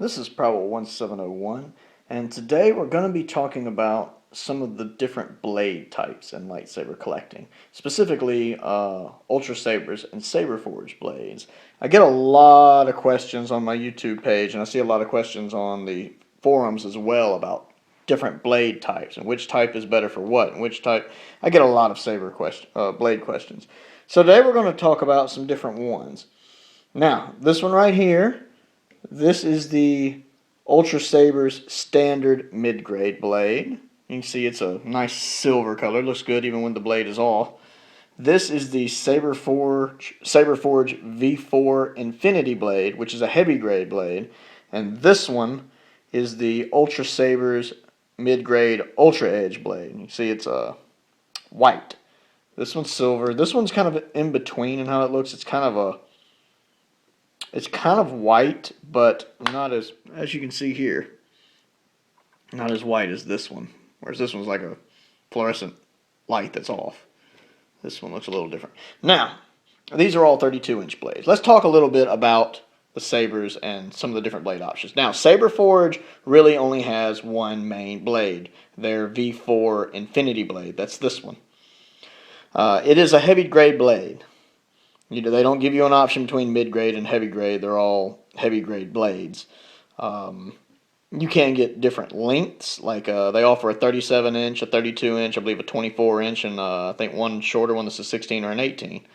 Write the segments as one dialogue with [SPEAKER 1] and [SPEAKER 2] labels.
[SPEAKER 1] This is Prowl 1701, and today we're going to be talking about some of the different blade types in lightsaber collecting, specifically Ultrasabers and Saberforge blades. I get a lot of questions on my YouTube page, and I see a lot of questions on the forums as well about different blade types and which type is better for what and which type. I get a lot of blade questions. So today we're going to talk about some different ones. Now, this one right here. This is the Ultrasabers standard mid-grade blade. You can see it's a nice silver color. Looks good even when the blade is off. This is the Saberforge V4 Infinity blade, which is a heavy grade blade. And this one is the Ultrasabers mid-grade Ultra Edge blade. You can see it's white. This one's silver. This one's kind of in between in how it looks. It's kind of white, but not as you can see here, not as white as this one. Whereas this one's like a fluorescent light that's off. This one looks a little different. Now, these are all 32-inch blades. Let's talk a little bit about the sabers and some of the different blade options. Now, Saberforge really only has one main blade, their V4 Infinity blade. That's this one. It is a heavy grade blade. They don't give you an option between mid-grade and heavy grade. They're all heavy grade blades. You can get different lengths. Like they offer a 37-inch, a 32-inch, I believe a 24-inch, and I think one shorter one that's a 16 or an 18.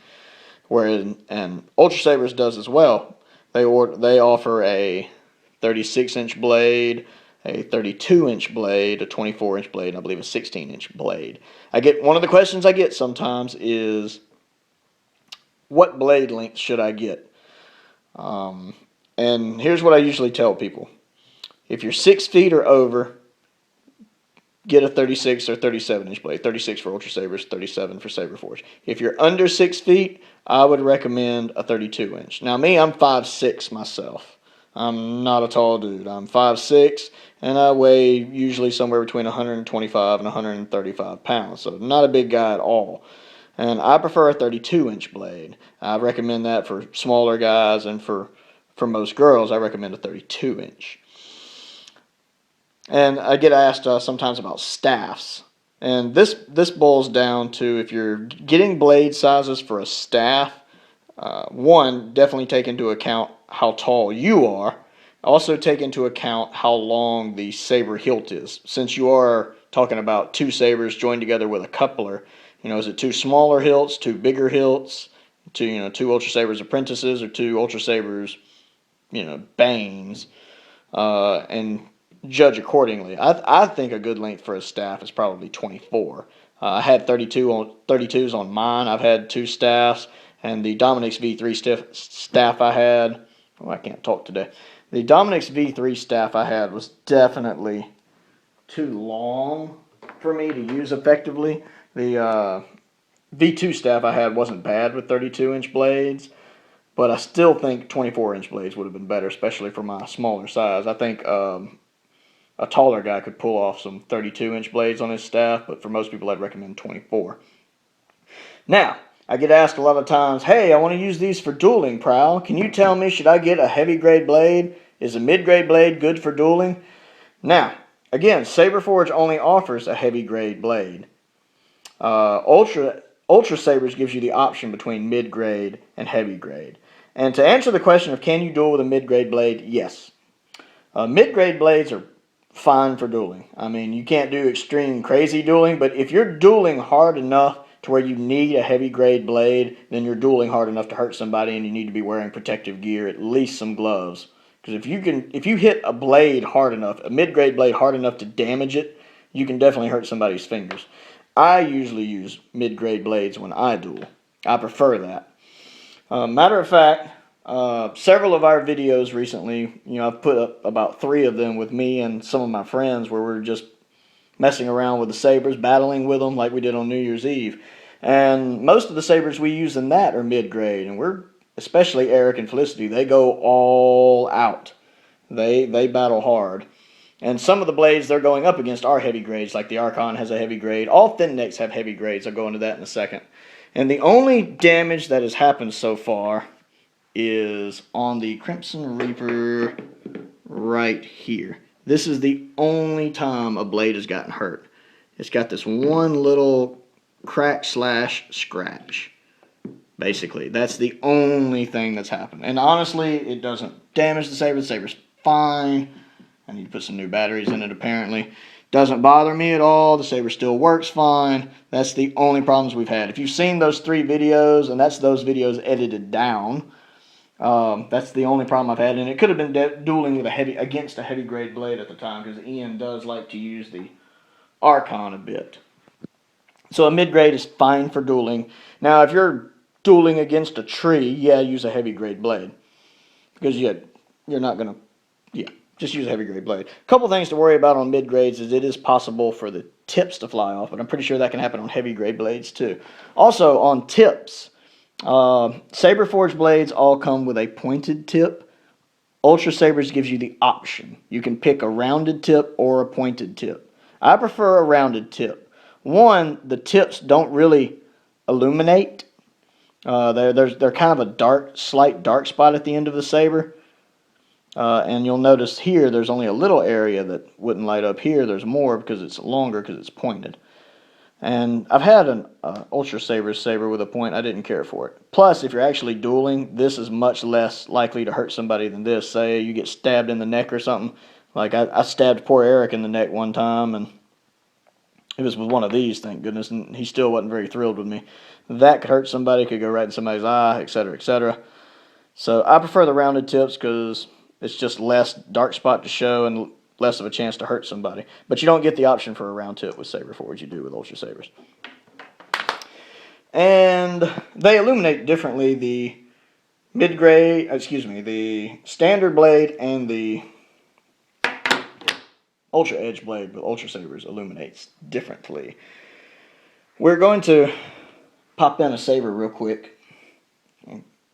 [SPEAKER 1] Whereas and Ultrasabers does as well. They offer a 36-inch blade, a 32-inch blade, a 24-inch blade, and I believe a 16-inch blade. One of the questions I get sometimes is, what blade length should I get? And here's what I usually tell people. If you're 6 feet or over, get a 36 or 37-inch blade. 36 for Ultrasabers, 37 for Saberforge. If you're under 6 feet, I would recommend a 32-inch. Now me, I'm 5'6" myself. I'm not a tall dude. I'm 5'6", and I weigh usually somewhere between 125 and 135 pounds. So not a big guy at all. And I prefer a 32-inch blade. I recommend that for smaller guys, and for most girls, I recommend a 32-inch. And I get asked sometimes about staffs. And this boils down to, if you're getting blade sizes for a staff, one, definitely take into account how tall you are. Also take into account how long the saber hilt is. Since you are talking about two sabers joined together with a coupler, is it two smaller hilts, two bigger hilts, two Ultrasabers apprentices, or two Ultrasabers, Banes, and judge accordingly. I think a good length for a staff is probably 24. I had 32s on mine. I've had two staffs, and the Dominic's V3 staff I had, I can't talk today. The Dominic's V3 staff I had was definitely too long for me to use effectively. The V2 staff I had wasn't bad with 32-inch blades, but I still think 24-inch blades would have been better, especially for my smaller size. I think a taller guy could pull off some 32-inch blades on his staff, but for most people I'd recommend 24. Now, I get asked a lot of times, hey, I want to use these for dueling, Prowl. Can you tell me, should I get a heavy grade blade? Is a mid-grade blade good for dueling? Now, again, Saberforge only offers a heavy grade blade. Ultrasabers gives you the option between mid-grade and heavy grade. And to answer the question of can you duel with a mid-grade blade, yes. Mid-grade blades are fine for dueling. I mean, you can't do extreme crazy dueling, but if you're dueling hard enough to where you need a heavy grade blade, then you're dueling hard enough to hurt somebody, and you need to be wearing protective gear, at least some gloves. Because if you hit a blade hard enough, a mid-grade blade hard enough to damage it, you can definitely hurt somebody's fingers. I usually use mid-grade blades when I duel. I prefer that. Matter of fact, several of our videos recently, I've put up about 3 of them with me and some of my friends where we're just messing around with the sabers, battling with them like we did on New Year's Eve. And most of the sabers we use in that are mid-grade, and especially Eric and Felicity, they go all out. They battle hard. And some of the blades they're going up against are heavy grades, like the Archon has a heavy grade. All thin necks have heavy grades. I'll go into that in a second. And the only damage that has happened so far is on the Crimson Reaper right here. This is the only time a blade has gotten hurt. It's got this one little crack slash scratch. Basically, that's the only thing that's happened. And honestly, it doesn't damage the saber. The saber's fine. I need to put some new batteries in it apparently. Doesn't bother me at all. The saber still works fine. That's the only problems we've had. If you've seen those 3 videos, and that's those videos edited down, that's the only problem I've had. And it could have been dueling with against a heavy grade blade at the time, because Ian does like to use the Archon a bit. So a mid grade is fine for dueling. Now, if you're dueling against a tree, yeah, use a heavy grade blade, because you're not gonna, just use a heavy grade blade. A couple things to worry about on mid grades is it is possible for the tips to fly off, but I'm pretty sure that can happen on heavy grade blades too. Also on tips, Saberforge blades all come with a pointed tip. Ultrasabers gives you the option. You can pick a rounded tip or a pointed tip. I prefer a rounded tip. One, the tips don't really illuminate. They're kind of a slight dark spot at the end of the saber. And you'll notice here there's only a little area that wouldn't light up. Here there's more because it's longer, because it's pointed. And I've had an Ultrasaber saber with a point. I didn't care for it. Plus, if you're actually dueling, this is much less likely to hurt somebody than this. Say you get stabbed in the neck or something. Like I stabbed poor Eric in the neck one time, and it was with one of these, thank goodness, and he still wasn't very thrilled with me. That could hurt somebody, could go right in somebody's eye, etc., etc. So I prefer the rounded tips because it's just less dark spot to show and less of a chance to hurt somebody. But you don't get the option for a round tip with Saberforge. You do with Ultrasabers. And they illuminate differently. The the standard blade and the Ultra Edge blade with Ultrasabers illuminates differently. We're going to pop in a saber real quick.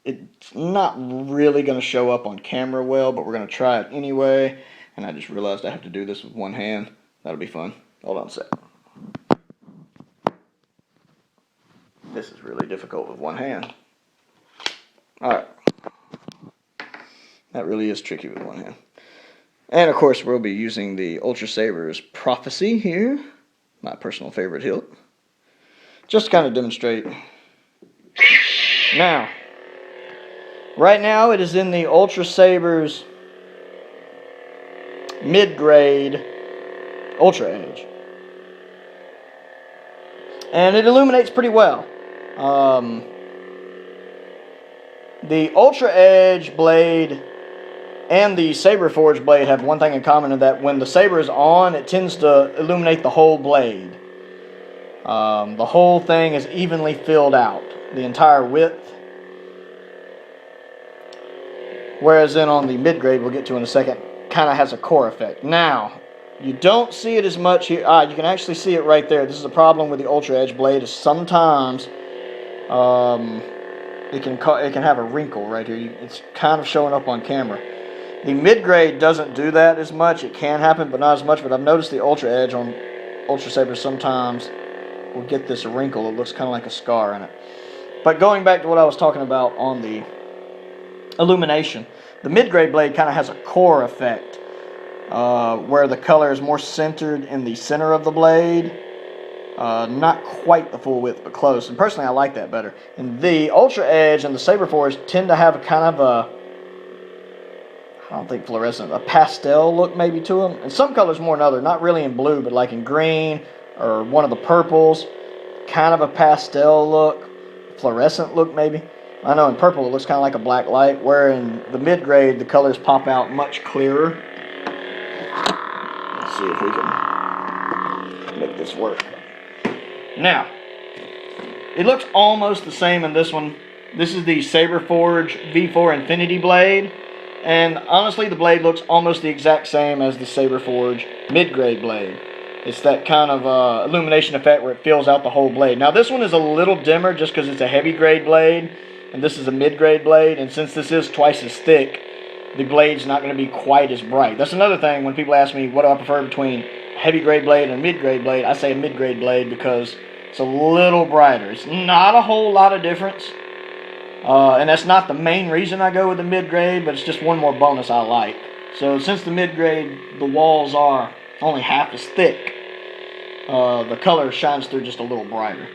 [SPEAKER 1] It's not really going to show up on camera well, but we're going to try it anyway. And I just realized I have to do this with one hand. That'll be fun. Hold on a sec. This is really difficult with one hand. Alright. That really is tricky with one hand. And of course we'll be using the Ultrasabers Prophecy here. My personal favorite hilt. Just to kind of demonstrate. Now, right now it is in the Ultrasabers mid-grade Ultra Edge. And it illuminates pretty well. The Ultra Edge blade and the Saberforge blade have one thing in common, in that when the saber is on, it tends to illuminate the whole blade. The whole thing is evenly filled out, the entire width. Whereas then on the mid-grade, we'll get to in a second, kind of has a core effect. Now, you don't see it as much here. You can actually see it right there. This is a problem with the Ultra Edge blade, is sometimes it can have a wrinkle right here. It's kind of showing up on camera. The mid-grade doesn't do that as much. It can happen, but not as much. But I've noticed the Ultra Edge on Ultrasabers sometimes will get this wrinkle. It looks kind of like a scar in it. But going back to what I was talking about on the illumination, the mid-grade blade kind of has a core effect, where the color is more centered in the center of the blade. Not quite the full width, but close. And personally, I like that better. And the Ultra Edge and the Saberforge tend to have a kind of a, I don't think fluorescent, a pastel look maybe to them. And some colors more than others, not really in blue, but like in green or one of the purples. Kind of a pastel look, fluorescent look maybe. I know in purple it looks kind of like a black light, where in the mid-grade the colors pop out much clearer. Let's see if we can make this work. Now, it looks almost the same in this one. This is the Saberforge V4 Infinity blade. And honestly, the blade looks almost the exact same as the Saberforge mid-grade blade. It's that kind of illumination effect where it fills out the whole blade. Now, this one is a little dimmer just because it's a heavy-grade blade, and this is a mid-grade blade. And since this is twice as thick, the blade's not going to be quite as bright. That's another thing when people ask me what do I prefer between heavy-grade blade and mid-grade blade. I say a mid-grade blade because it's a little brighter. It's not a whole lot of difference. And that's not the main reason I go with the mid-grade, but it's just one more bonus I like. So since the mid-grade, the walls are only half as thick, the color shines through just a little brighter.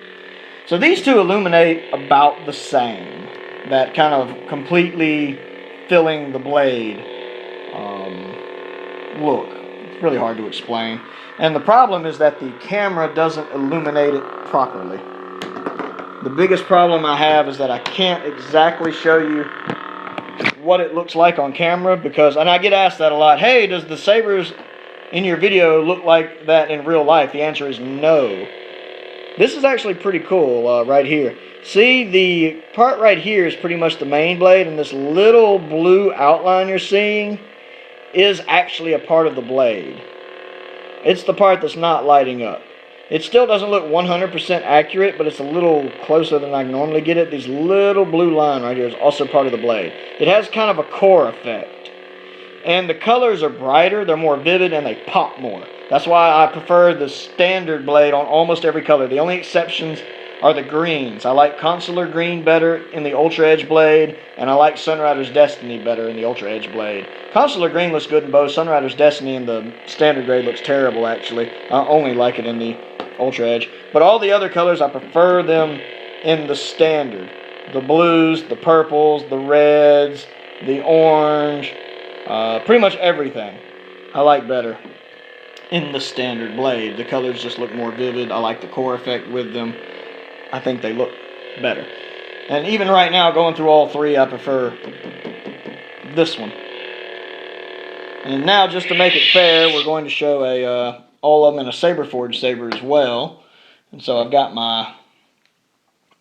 [SPEAKER 1] So these two illuminate about the same. That kind of completely filling the blade look. It's really hard to explain. And the problem is that the camera doesn't illuminate it properly. The biggest problem I have is that I can't exactly show you what it looks like on camera because, and I get asked that a lot, hey, does the sabers in your video look like that in real life? The answer is no. This is actually pretty cool right here. See, the part right here is pretty much the main blade, and this little blue outline you're seeing is actually a part of the blade. It's the part that's not lighting up. It still doesn't look 100% accurate, but it's a little closer than I normally get it. This little blue line right here is also part of the blade. It has kind of a core effect. And the colors are brighter, they're more vivid, and they pop more. That's why I prefer the standard blade on almost every color. The only exceptions are the greens. I like Consular Green better in the Ultra Edge blade, and I like Sunrider's Destiny better in the Ultra Edge blade. Consular Green looks good in both. Sunrider's Destiny in the standard grade looks terrible, actually. I only like it in the Ultra Edge. But all the other colors, I prefer them in the standard. The blues, the purples, the reds, the orange, pretty much everything I like better in the standard blade. The colors just look more vivid. I like the core effect with them. I think they look better. And even right now, going through all three, I prefer this one. And now, just to make it fair, we're going to show all of them in a Saberforge saber as well. And so I've got my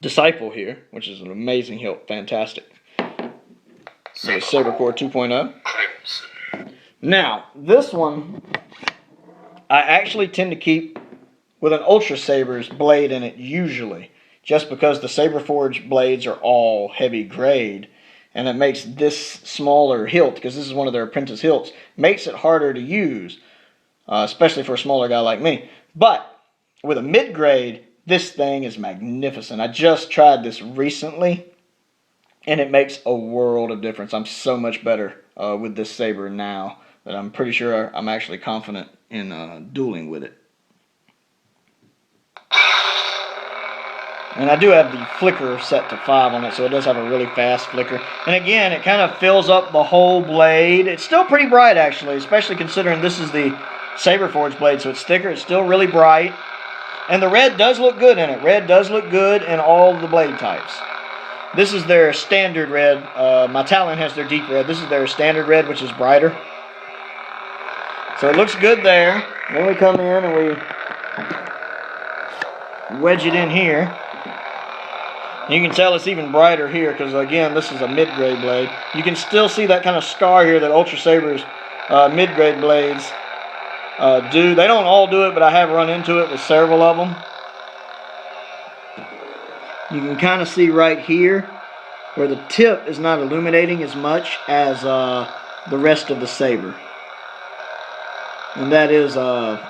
[SPEAKER 1] Disciple here, which is an amazing hilt, fantastic. So Sabercore 2.0. Now, this one I actually tend to keep with an Ultrasabers blade in it usually, just because the Saberforge blades are all heavy grade, and it makes this smaller hilt, because this is one of their apprentice hilts, makes it harder to use, especially for a smaller guy like me. But with a mid-grade, this thing is magnificent. I just tried this recently, and it makes a world of difference. I'm so much better with this saber now that I'm pretty sure I'm actually confident in dueling with it. And I do have the flicker set to 5 on it, so it does have a really fast flicker. And again, it kind of fills up the whole blade. It's still pretty bright, actually, especially considering this is the Saberforge blade, so it's thicker. It's still really bright. And the red does look good in it. Red does look good in all of the blade types. This is their standard red. My Talon has their deep red. This is their standard red, which is brighter. So it looks good there. Then we come in and we wedge it in here. You can tell it's even brighter here because, again, this is a mid-grade blade. You can still see that kind of scar here that Ultrasabers mid-grade blades do. They don't all do it, but I have run into it with several of them. You can kind of see right here where the tip is not illuminating as much as the rest of the saber. And that is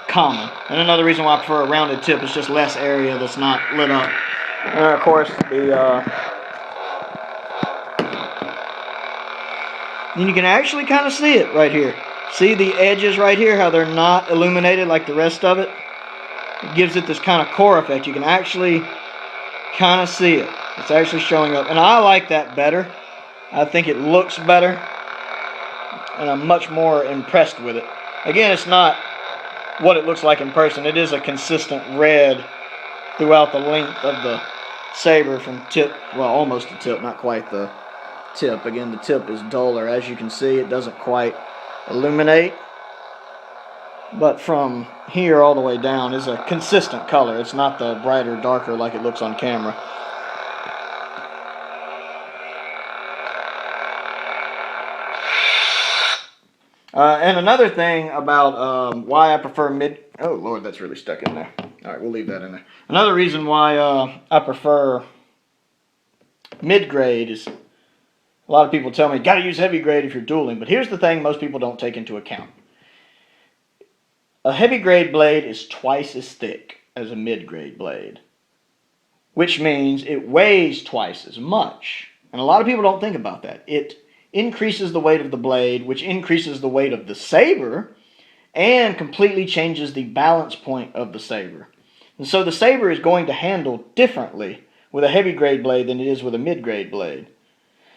[SPEAKER 1] common. And another reason why I prefer a rounded tip is just less area that's not lit up. And of course, then you can actually kind of see it right here. See the edges right here, how they're not illuminated like the rest of it? It gives it this kind of core effect. You can actually kind of see it. It's actually showing up. And I like that better. I think it looks better. And I'm much more impressed with it. Again, it's not what it looks like in person. It is a consistent red throughout the length of the saber from tip, well, almost the tip, not quite the tip. Again, the tip is duller. As you can see, it doesn't quite illuminate. But from here all the way down is a consistent color. It's not the brighter, darker like it looks on camera. And another thing about why I prefer oh Lord, that's really stuck in there. Alright, we'll leave that in there. Another reason why I prefer mid-grade is, a lot of people tell me, gotta use heavy grade if you're dueling, but here's the thing most people don't take into account. A heavy grade blade is twice as thick as a mid-grade blade, which means it weighs twice as much. And a lot of people don't think about that. It increases the weight of the blade, which increases the weight of the saber, and completely changes the balance point of the saber. And so the saber is going to handle differently with a heavy grade blade than it is with a mid grade blade.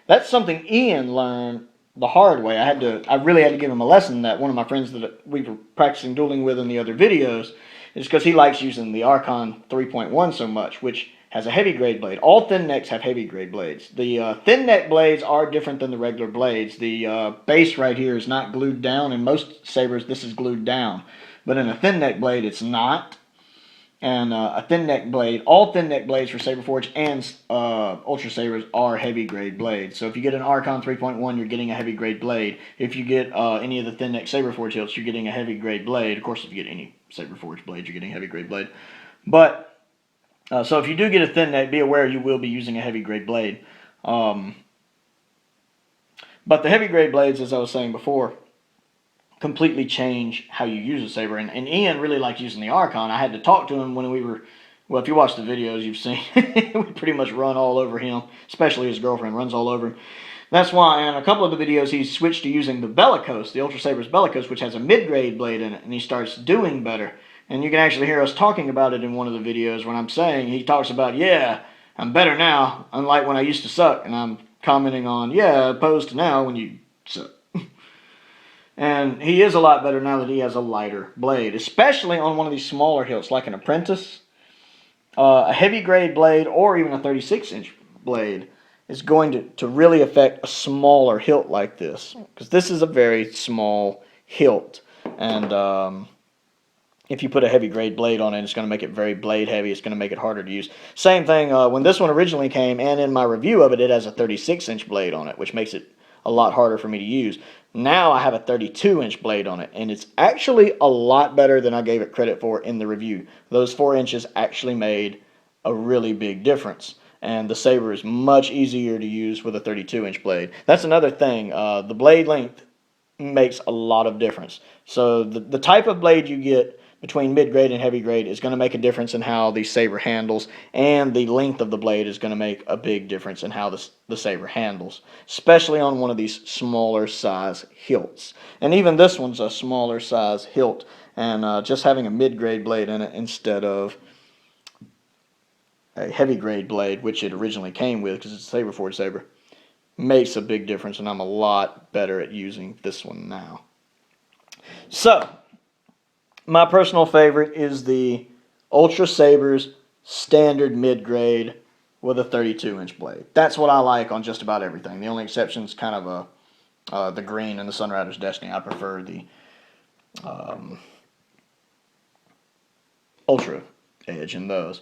[SPEAKER 1] That's something Ian learned the hard way. I really had to give him a lesson. That one of my friends that we were practicing dueling with in the other videos is because he likes using the Archon 3.1 so much, which has a heavy grade blade. All thin necks have heavy grade blades. The thin neck blades are different than the regular blades. The base right here is not glued down. In most sabers, this is glued down. But in a thin neck blade, it's not. And a thin neck blade, all thin neck blades for Saberforge and Ultrasabers are heavy grade blades. So if you get an Archon 3.1, you're getting a heavy grade blade. If you get any of the thin neck Saberforge hilts, you're getting a heavy grade blade. Of course, if you get any Saberforge blade, you're getting a heavy grade blade. But so if you do get a thin neck, be aware you will be using a heavy grade blade. But the heavy grade blades, as I was saying before, completely change how you use a saber. And Ian really liked using the Archon. I had to talk to him when we were, well, if you watch the videos, you've seen we pretty much run all over him, especially his girlfriend runs all over him. That's why in a couple of the videos he switched to using the Bellicose, the Ultrasabers Bellicose, which has a mid-grade blade in it, and he starts doing better. And you can actually hear us talking about it in one of the videos when I'm saying, he talks about, yeah, I'm better now, unlike when I used to suck. And I'm commenting on, yeah, opposed to now when you suck. And he is a lot better now that he has a lighter blade, especially on one of these smaller hilts, like an Apprentice. A heavy grade blade, or even a 36-inch blade, is going to really affect a smaller hilt like this, because this is a very small hilt. And if you put a heavy grade blade on it, it's going to make it very blade heavy. It's going to make it harder to use. Same thing when this one originally came, and in my review of it, it has a 36-inch blade on it, which makes it a lot harder for me to use. Now I have a 32-inch blade on it, and it's actually a lot better than I gave it credit for in the review. Those 4 inches actually made a really big difference, and the saber is much easier to use with a 32-inch blade. That's another thing. The blade length makes a lot of difference. So the type of blade you get between mid-grade and heavy grade is going to make a difference in how the saber handles, and the length of the blade is going to make a big difference in how the saber handles, especially on one of these smaller size hilts. And even this one's a smaller size hilt, and just having a mid-grade blade in it instead of a heavy grade blade, which it originally came with because it's a Saberforge saber, makes a big difference, and I'm a lot better at using this one now. So my personal favorite is the Ultrasabers standard mid-grade with a 32-inch blade. That's what I like on just about everything. The only exception is kind of the green and the Sunrider's Destiny. I prefer the Ultra Edge in those.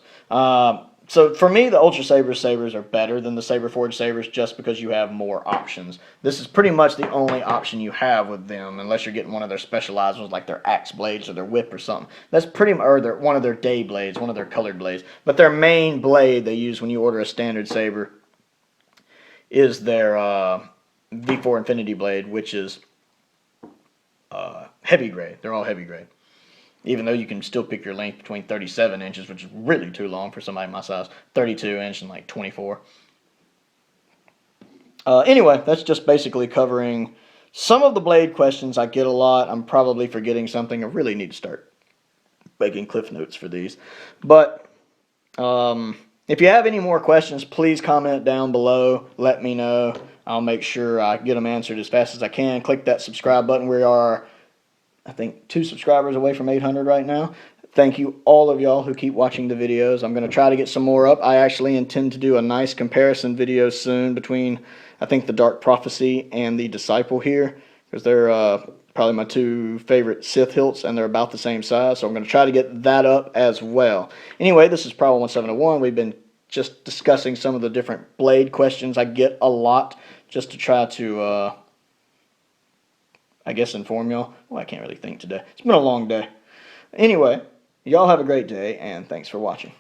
[SPEAKER 1] So for me, the Ultrasabers sabers are better than the Saberforge sabers just because you have more options. This is pretty much the only option you have with them, unless you're getting one of their specialized ones like their axe blades or their whip or something. That's pretty much, or one of their day blades, one of their colored blades. But their main blade they use when you order a standard saber is their V4 Infinity blade, which is heavy grade. They're all heavy grade. Even though you can still pick your length between 37 inches, which is really too long for somebody my size, 32 inch and like 24. Anyway, that's just basically covering some of the blade questions I get a lot. I'm probably forgetting something. I really need to start making cliff notes for these. But if you have any more questions, please comment down below. Let me know. I'll make sure I get them answered as fast as I can. Click that subscribe button. We are, I think, 2 subscribers away from 800 right now. Thank you all of y'all who keep watching the videos. I'm going to try to get some more up. I actually intend to do a nice comparison video soon between, I think, the Dark Prophecy and the Disciple here, because they're probably my 2 favorite Sith hilts, and they're about the same size, so I'm going to try to get that up as well. Anyway, this is Prowl 1701. We've been just discussing some of the different blade questions I get a lot, just to try to I guess inform y'all. Well, I can't really think today. It's been a long day. Anyway, y'all have a great day, and thanks for watching.